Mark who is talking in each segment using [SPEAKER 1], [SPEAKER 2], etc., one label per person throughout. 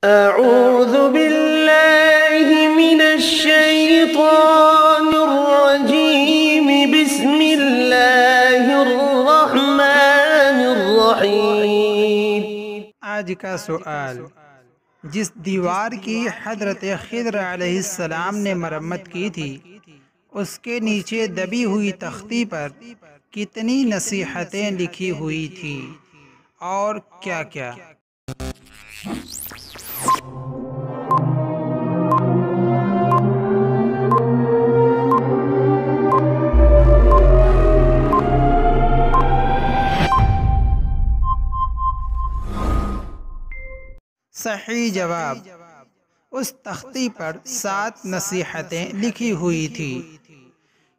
[SPEAKER 1] أعوذ بالله من الشيطان الرجيم بسم الله الرحمن الرحيم۔
[SPEAKER 2] آج کا سوال، جس دیوار کی حضرت خضر علیہ السلام نے مرمت کی تھی اس کے نیچے دبی ہوئی تختی پر کتنی نصیحتیں لکھی ہوئی تھی اور کیا کیا؟ صحیح جواب، اس تختی پر 7 نصیحتیں لکھی ہوئی تھی۔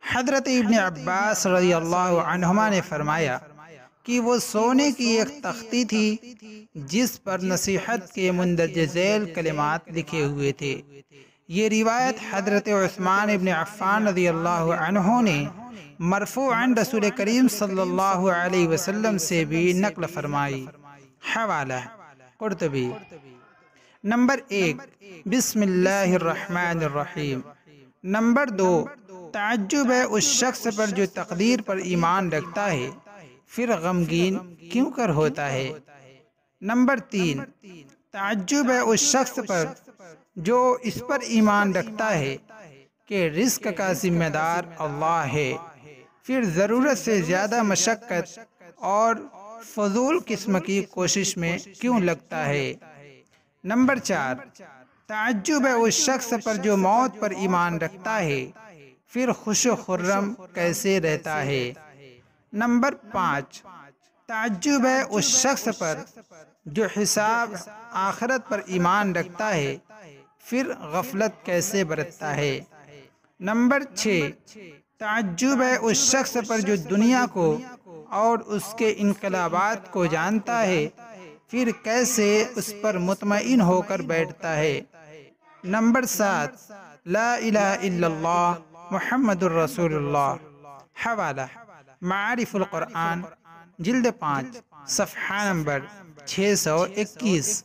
[SPEAKER 2] حضرت ابن عباس رضی اللہ عنہما نے فرمایا کہ وہ سونے کی ایک تختی تھی جس پر نصیحت کے مندرجہ ذیل کلمات لکھے ہوئے تھے۔ یہ روایت حضرت عثمان ابن عفان رضی اللہ عنہ نے مرفوعاً رسول کریم صلی اللہ علیہ وسلم سے بھی نقل فرمائی۔ حوالہ قرطبی۔ نمبر 1، بسم اللہ الرحمن الرحیم۔ نمبر 2، تعجب ہے اس شخص پر جو تقدیر پر ایمان رکھتا ہے پھر غمگین کیوں کر ہوتا ہے۔ نمبر 3، تعجب ہے اس شخص پر جو اس پر ایمان رکھتا ہے کہ رزق کا ذمہ دار اللہ ہے پھر ضرورت سے زیادہ مشقت اور فضول قسم کی کوشش میں کیوں لگتا ہے۔ نمبر 4، تعجب ہے اس شخص پر جو موت پر ایمان رکھتا ہے پھر خوش و خرم کیسے رہتا ہے۔ نمبر 5، تعجب ہے اس شخص پر جو حساب آخرت پر ایمان رکھتا ہے پھر غفلت کیسے برتتا ہے۔ نمبر 6، تعجب ہے اس شخص پر جو دنیا کو اور اس کے انقلابات کو جانتا ہے پھر کیسے اس پر مطمئن ہو کر بیٹھتا ہے۔ نمبر 7، لا الہ الا اللہ محمد الرسول اللہ۔ حوالہ معارف القرآن، جلد 5، صفحہ نمبر 621۔